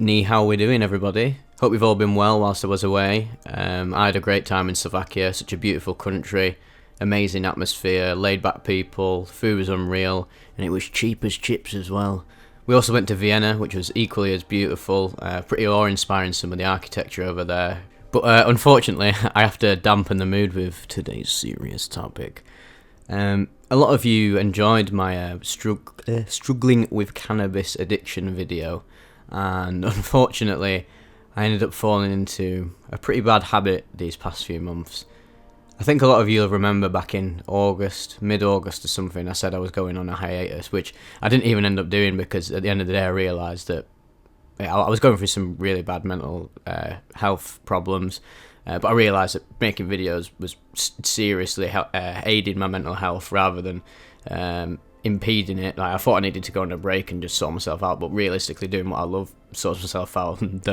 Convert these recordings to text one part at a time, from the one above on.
How we doing, everybody? Hope you've all been well whilst I was away. I had a great time in Slovakia, such a beautiful country, amazing atmosphere, laid-back people, food was unreal, and it was cheap as chips as well. We also went to Vienna, which was equally as beautiful, pretty awe-inspiring, some of the architecture over there. But unfortunately, I have to dampen the mood with today's serious topic. A lot of you enjoyed my struggling with cannabis addiction video, and unfortunately I ended up falling into a pretty bad habit these past few months. I think a lot of you will remember back in August, mid-August or something, I said I was going on a hiatus, which I didn't even end up doing because at the end of the day I realised that I was going through some really bad mental health problems, but I realised that making videos was seriously aiding my mental health rather than impeding it. Like, I thought I needed to go on a break and just sort myself out, but realistically doing what I love sorts myself out, and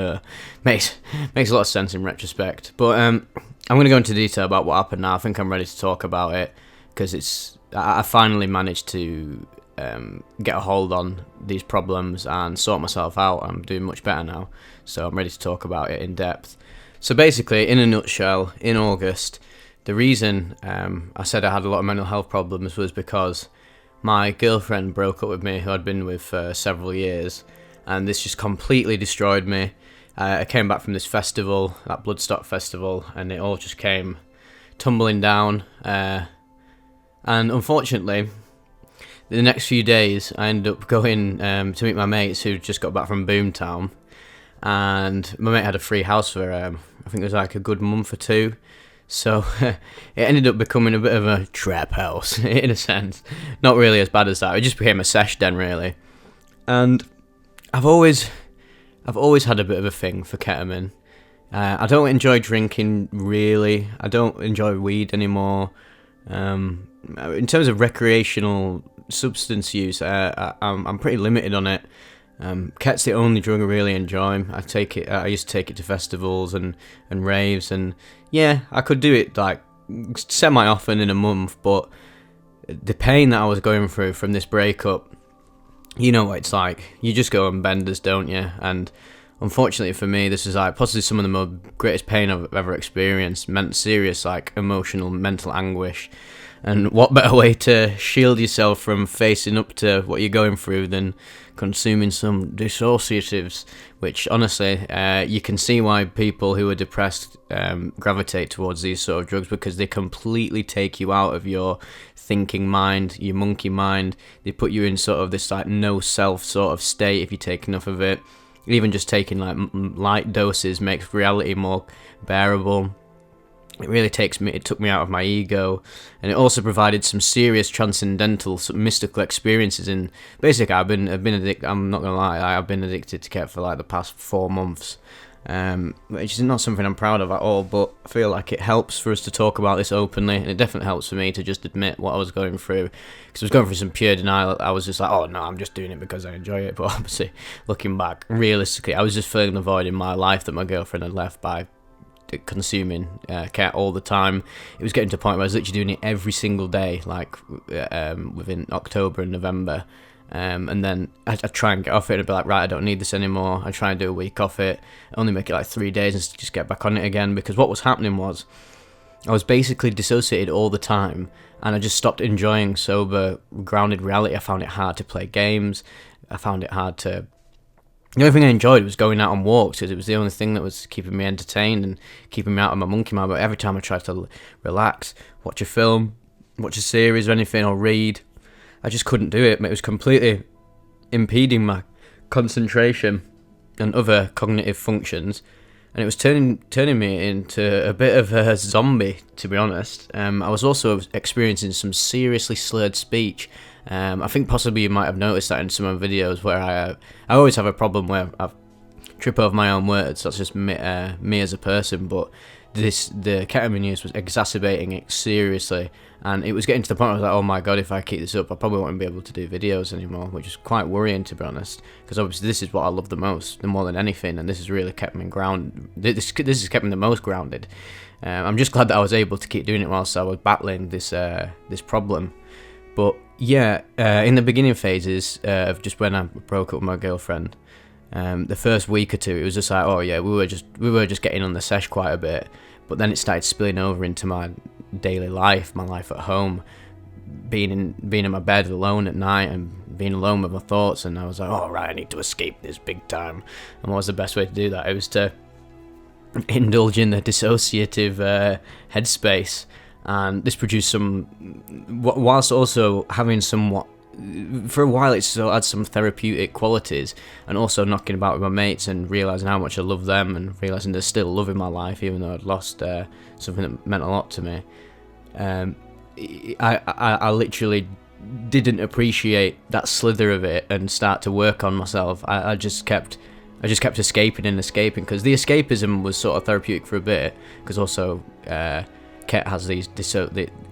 makes a lot of sense in retrospect. But I'm going to go into detail about what happened now. I think I'm ready to talk about it because I finally managed to get a hold on these problems and sort myself out. I'm doing much better now, so I'm ready to talk about it in depth. So basically, in a nutshell, in August, the reason I said I had a lot of mental health problems was because my girlfriend broke up with me, who I'd been with for several years, and this just completely destroyed me. I came back from this festival, that Bloodstock festival, and it all just came tumbling down. And unfortunately, the next few days, I ended up going to meet my mates who just got back from Boomtown, and my mate had a free house for, I think it was like a good month or two. So it ended up becoming a bit of a trap house, in a sense. Not really as bad as that. It just became a sesh den, really. And I've always had a bit of a thing for ketamine. I don't enjoy drinking, really. I don't enjoy weed anymore. In terms of recreational substance use, I'm pretty limited on it. Ket's the only drug I really enjoy. I used to take it to festivals and raves, and yeah, I could do it like semi-often in a month, but the pain that I was going through from this breakup, you know what it's like. You just go on benders, don't you? And unfortunately for me, this is like possibly some of the greatest pain I've ever experienced. Meant serious, like emotional, mental anguish. And what better way to shield yourself from facing up to what you're going through than consuming some dissociatives, which honestly, you can see why people who are depressed gravitate towards these sort of drugs, because they completely take you out of your thinking mind, your monkey mind. They put you in sort of this like no self sort of state if you take enough of it. Even just taking like light doses makes reality more bearable. It took me out of my ego, and it also provided some serious transcendental, some mystical experiences. In basically, I've been addicted. I'm not gonna lie, I've been addicted to Ket for like the past 4 months, which is not something I'm proud of at all. But I feel like it helps for us to talk about this openly, and it definitely helps for me to just admit what I was going through, because I was going through some pure denial. I was just like, oh no, I'm just doing it because I enjoy it. But obviously, looking back, realistically, I was just filling the void in my life that my girlfriend had left by consuming Ket all the time. It was getting to a point where I was literally doing it every single day, like within October and November, and then I'd try and get off it and be like, right, I don't need this anymore. I'd try and do a week off it, only make it like 3 days and just get back on it again, because what was happening was I was basically dissociated all the time, and I just stopped enjoying sober, grounded reality. I found it hard to play games. I found it hard to... The only thing I enjoyed was going out on walks, because it was the only thing that was keeping me entertained and keeping me out of my monkey mind. But every time I tried to relax, watch a film, watch a series or anything, or read, I just couldn't do it. It was completely impeding my concentration and other cognitive functions, and it was turning me into a bit of a zombie, to be honest. I was also experiencing some seriously slurred speech. I think possibly you might have noticed that in some of my videos, where I always have a problem where I trip over my own words. That's just me as a person, but the ketamine use was exacerbating it seriously, and it was getting to the point where I was like, oh my god, if I keep this up, I probably won't be able to do videos anymore, which is quite worrying, to be honest, because obviously this is what I love the most, more than anything, and this has really kept me this has kept me the most grounded. I'm just glad that I was able to keep doing it whilst I was battling this problem. But yeah, in the beginning phases of just when I broke up with my girlfriend, The first week or two, it was just like, oh yeah, we were just getting on the sesh quite a bit, but then it started spilling over into my daily life, my life at home, being in my bed alone at night and being alone with my thoughts. And I was like, oh right, I need to escape this big time. And what was the best way to do that? It was to indulge in the dissociative headspace, and this produced some, whilst also having somewhat, for a while it still had some therapeutic qualities, and also knocking about with my mates and realising how much I love them, and realising there's still love in my life even though I'd lost something that meant a lot to me. I literally didn't appreciate that slither of it and start to work on myself. I just kept escaping and escaping, because the escapism was sort of therapeutic for a bit, because also Ket has these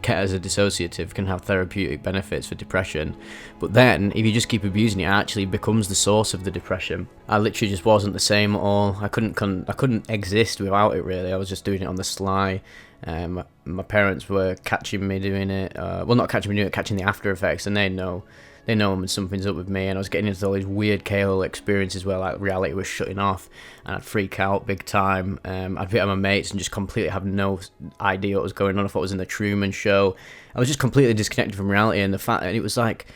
Ket as a dissociative can have therapeutic benefits for depression, but then if you just keep abusing it, it actually becomes the source of the depression. I literally just wasn't the same at all. I couldn't exist without it, really. I was just doing it on the sly. My parents were catching me doing it, well, not catching me doing it, catching the after effects, and they know when something's up with me. And I was getting into all these weird KO experiences where like reality was shutting off, and I'd freak out big time. I'd be at my mates and just completely have no idea what was going on. I thought I was in the Truman Show. I was just completely disconnected from reality, and the fact that it was like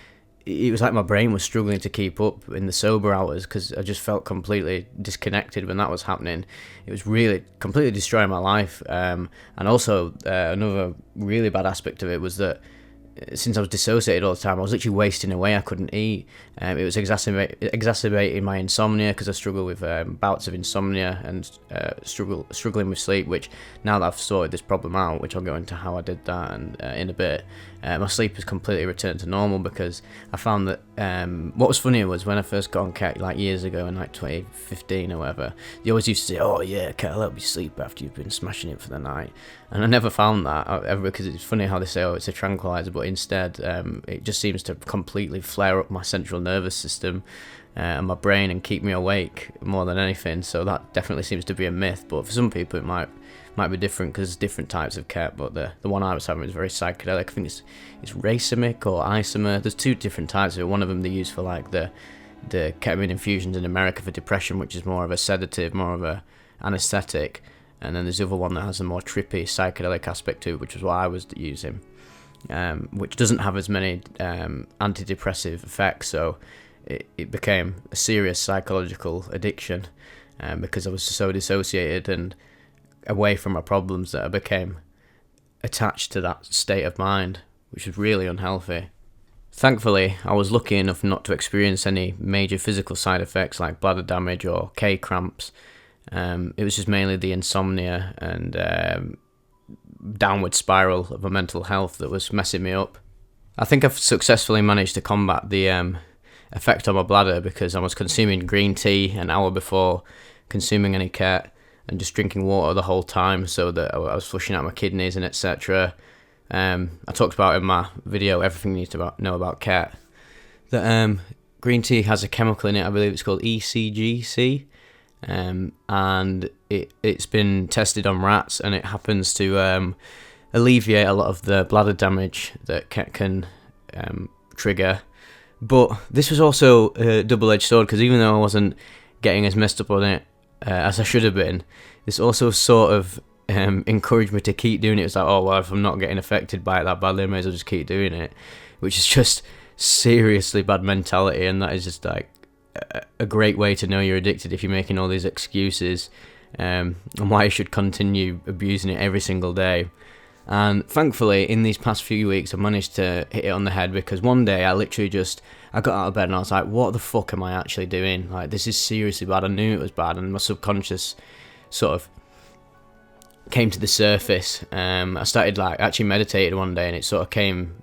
my brain was struggling to keep up in the sober hours, because I just felt completely disconnected when that was happening. It was really completely destroying my life. And also another really bad aspect of it was that since I was dissociated all the time, I was literally wasting away. I couldn't eat. It was exacerbating my insomnia, because I struggle with bouts of insomnia and struggling with sleep, which now that I've sorted this problem out, which I'll go into how I did that and in a bit, my sleep has completely returned to normal, because I found that what was funny was when I first got on Ket like years ago in like 2015 or whatever, they always used to say, oh yeah, Ket will help you sleep after you've been smashing it for the night. And I never found that ever, because it's funny how they say, oh, it's a tranquilizer, but instead it just seems to completely flare up my central nervous system and my brain and keep me awake more than anything. So that definitely seems to be a myth, but for some people it might be different, because there's different types of Ket. But the one I was having was very psychedelic. I think it's racemic or isomer. There's two different types of it. One of them they use for like the ketamine infusions in America for depression, which is more of a sedative, more of a anesthetic. And then there's the other one that has a more trippy psychedelic aspect to it, which is what I was using, which doesn't have as many antidepressive effects. So it became a serious psychological addiction, because I was so dissociated and away from my problems that I became attached to that state of mind, which was really unhealthy. Thankfully, I was lucky enough not to experience any major physical side effects like bladder damage or K cramps. It was just mainly the insomnia and downward spiral of my mental health that was messing me up. I think I've successfully managed to combat the effect on my bladder, because I was consuming green tea an hour before consuming any Ket, and just drinking water the whole time, so that I was flushing out my kidneys and etc. I talked about in my video Everything You Need to Know About Ket that green tea has a chemical in it, I believe it's called ECGC, and it's been tested on rats, and it happens to alleviate a lot of the bladder damage that Ket can trigger. But this was also a double-edged sword, because even though I wasn't getting as messed up on it as I should have been, this also sort of encouraged me to keep doing it. It's like, oh well, if I'm not getting affected by it that badly, I may as well just keep doing it, which is just seriously bad mentality. And that is just like a great way to know you're addicted, if you're making all these excuses, and why you should continue abusing it every single day. And thankfully, in these past few weeks, I managed to hit it on the head, because one day I got out of bed and I was like, what the fuck am I actually doing? Like, this is seriously bad. I knew it was bad, and my subconscious sort of came to the surface. I started like actually meditated one day, and it sort of came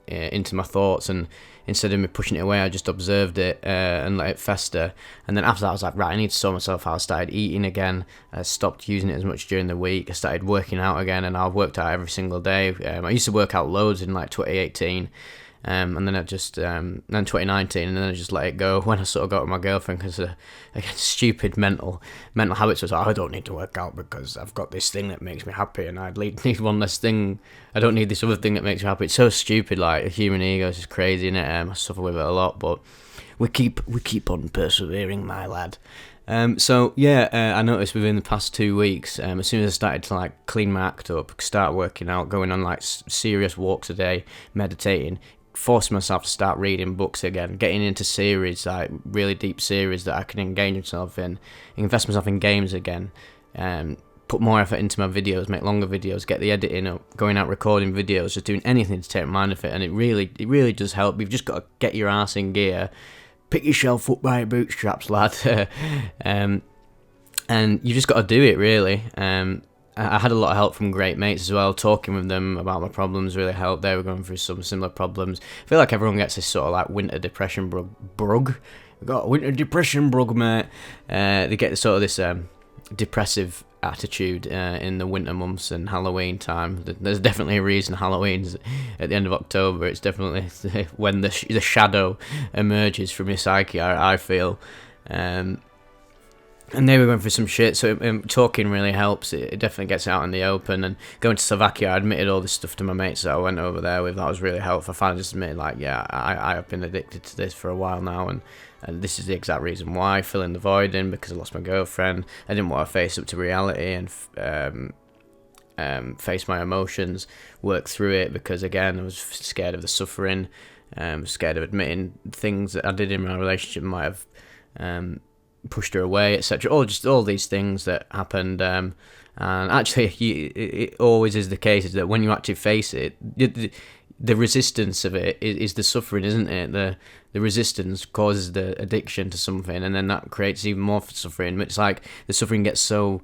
into my thoughts, and instead of me pushing it away, I just observed it and let it fester. And then after that, I was like, right, I need to sort myself out. I started eating again. I stopped using it as much during the week. I started working out again, and I've worked out every single day. I used to work out loads in like 2018, And then then 2019, and then I just let it go when I sort of got with my girlfriend, because again, stupid mental habits was like, I don't need to work out because I've got this thing that makes me happy, and I need one less thing. I don't need this other thing that makes me happy. It's so stupid. Like, the human ego is just crazy, innit? I suffer with it a lot, but we keep on persevering, my lad. I noticed within the past 2 weeks, as soon as I started to like clean my act up, start working out, going on like serious walks a day, meditating, forcing myself to start reading books again, getting into series, like really deep series that I can engage myself in, invest myself in games again, put more effort into my videos, make longer videos, get the editing up, going out recording videos, just doing anything to take my mind off it, and it really does help. You've just got to get your ass in gear, pick yourself up by your bootstraps, lad. And you just got to do it, really. I had a lot of help from great mates as well. Talking with them about my problems really helped. They were going through some similar problems. I feel like everyone gets this sort of like winter depression brug. We've got winter depression brug, mate. They get sort of this depressive attitude in the winter months and Halloween time. There's definitely a reason Halloween's at the end of October. It's definitely when the shadow emerges from your psyche, I feel. And they were going through some shit, so talking really helps. It definitely gets out in the open. And going to Slovakia, I admitted all this stuff to my mates that I went over there with. That was really helpful. I finally just admitted, like, yeah, I have been addicted to this for a while now, and this is the exact reason why. Filling the void in because I lost my girlfriend. I didn't want to face up to reality and face my emotions, work through it, because, again, I was scared of the suffering, scared of admitting things that I did in my relationship might have pushed her away, etc. All these things that happened, and actually it always is the case, is that when you actually face it, the resistance of it is the suffering, isn't it? The resistance causes the addiction to something, and then that creates even more suffering. It's like the suffering gets so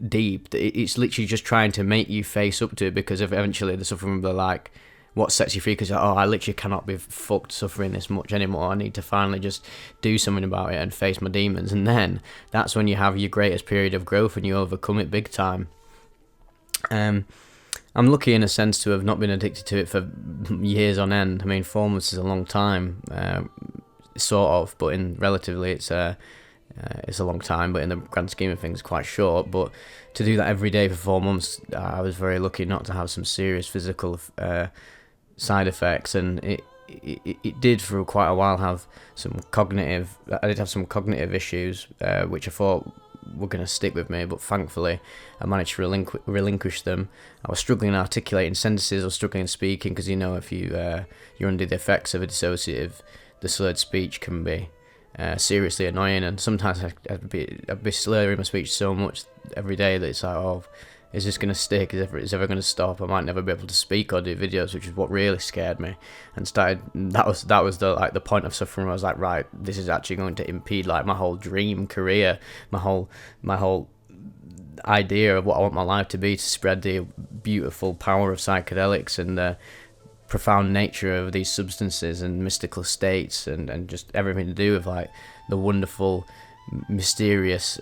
deep that it's literally just trying to make you face up to it, because eventually the suffering will be like, what sets you free? Because, I literally cannot be fucked suffering this much anymore. I need to finally just do something about it and face my demons. And then that's when you have your greatest period of growth and you overcome it big time. I'm lucky in a sense to have not been addicted to it for years on end. I mean, 4 months is a long time, sort of, but in relatively it's a long time, but in the grand scheme of things, quite short. But to do that every day for 4 months, I was very lucky not to have some serious physical side effects, and it did for quite a while have some cognitive. I did have some cognitive issues, which I thought were going to stick with me, but thankfully I managed to relinquish them. I was struggling articulating sentences, I was struggling speaking, because if you're under the effects of a dissociative, the slurred speech can be seriously annoying, and sometimes I'd be slurring my speech so much every day that it's like, is this going to stick? Is it ever going to stop? I might never be able to speak or do videos, which is what really scared me. And that was the point of suffering where I was like, right, this is actually going to impede like my whole dream career, my whole idea of what I want my life to be, to spread the beautiful power of psychedelics and the profound nature of these substances and mystical states, and just everything to do with like the wonderful, mysterious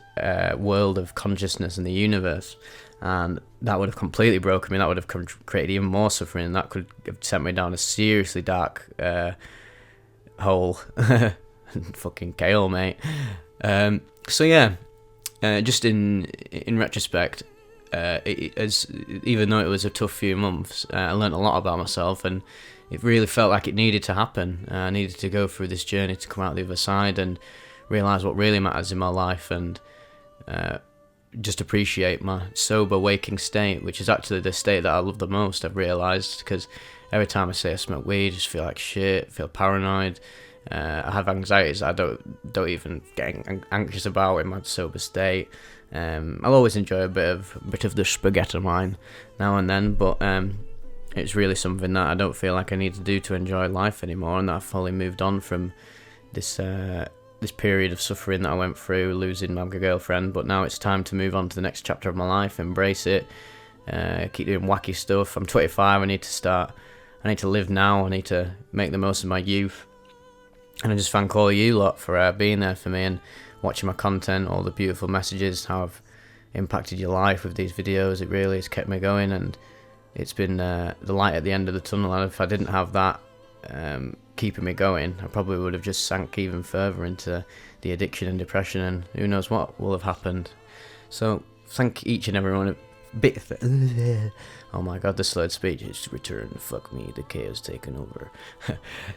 world of consciousness in the universe. And that would have completely broken me. That would have created even more suffering, and that could have sent me down a seriously dark hole. Fucking kale, mate. Just in retrospect, even though it was a tough few months, I learned a lot about myself, and it really felt like it needed to happen. I needed to go through this journey to come out the other side and realise what really matters in my life, and just appreciate my sober waking state, which is actually the state that I love the most, I've realised, because every time I say I smoke weed, I just feel like shit, feel paranoid. I have anxieties I don't even get anxious about in my sober state. I'll always enjoy a bit of the spaghetti mine now and then, but it's really something that I don't feel like I need to do to enjoy life anymore, and that I've fully moved on from this period of suffering that I went through, losing my girlfriend. But now it's time to move on to the next chapter of my life, embrace it, keep doing wacky stuff. I'm 25, I need to live now, I need to make the most of my youth. And I just thank all of you lot for being there for me and watching my content, all the beautiful messages, how I've impacted your life with these videos. It really has kept me going, and it's been the light at the end of the tunnel. And if I didn't have that keeping me going, I probably would have just sank even further into the addiction and depression, and who knows what will have happened. So thank each and everyone a bit. Oh my god, the slurred speech is returned. Fuck me, the chaos taken over.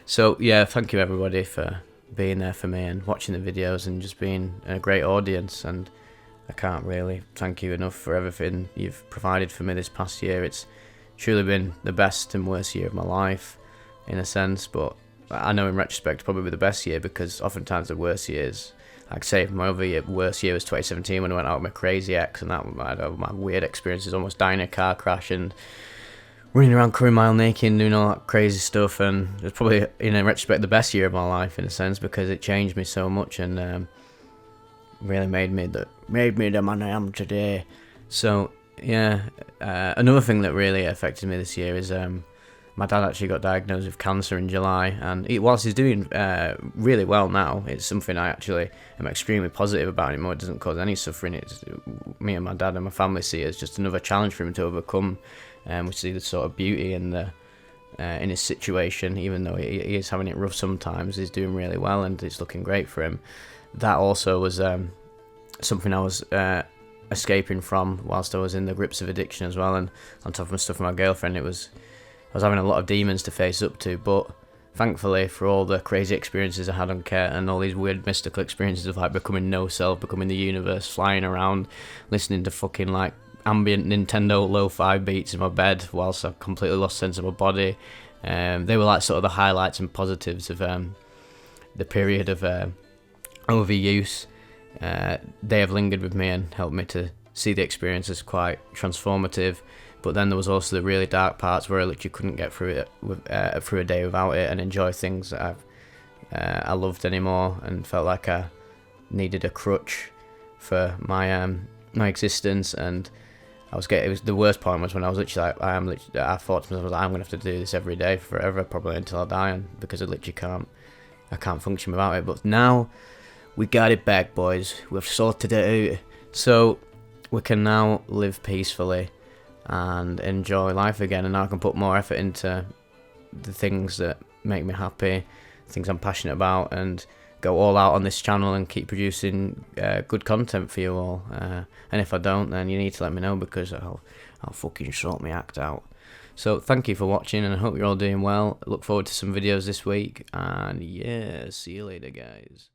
So yeah, thank you everybody for being there for me and watching the videos and just being a great audience. And I can't really thank you enough for everything you've provided for me this past year. It's truly been the best and worst year of my life, in a sense, but I know in retrospect probably the best year, because oftentimes the worst years, like say my worst year was 2017 when I went out with my crazy ex, and that I had my weird experiences, almost dying in a car crash and running around Curry Mile naked and doing all that crazy stuff. And it was probably, in retrospect, the best year of my life, in a sense, because it changed me so much and really made me the man I am today. So yeah, another thing that really affected me this year is my dad actually got diagnosed with cancer in July, and whilst he's doing really well now, it's something I actually am extremely positive about anymore. It doesn't cause any suffering. It's me and my dad and my family see it as just another challenge for him to overcome. We see the sort of beauty in his situation, even though he is having it rough sometimes. He's doing really well, and it's looking great for him. That also was something I was escaping from whilst I was in the grips of addiction as well, and on top of stuff with my girlfriend, I was having a lot of demons to face up to. But thankfully, for all the crazy experiences I had on Ket and all these weird mystical experiences of like becoming no self, becoming the universe, flying around, listening to fucking like ambient Nintendo lo-fi beats in my bed whilst I completely lost sense of my body, they were like sort of the highlights and positives of the period of overuse. They have lingered with me and helped me to see the experience as quite transformative. But then there was also the really dark parts where I literally couldn't get through it through a day without it and enjoy things that I loved anymore, and felt like I needed a crutch for my existence. And it was the worst point was when I was literally like, I thought to myself, I'm gonna have to do this every day forever, probably until I die, and because I literally can't function without it. But now we got it back, boys. We've sorted it out, so we can now live peacefully and enjoy life again, and I can put more effort into the things that make me happy, things I'm passionate about, and go all out on this channel and keep producing good content for you all. And if I don't, then you need to let me know, because I'll fucking sort my act out. So thank you for watching, and I hope you're all doing well. Look forward to some videos this week, and yeah, see you later, guys.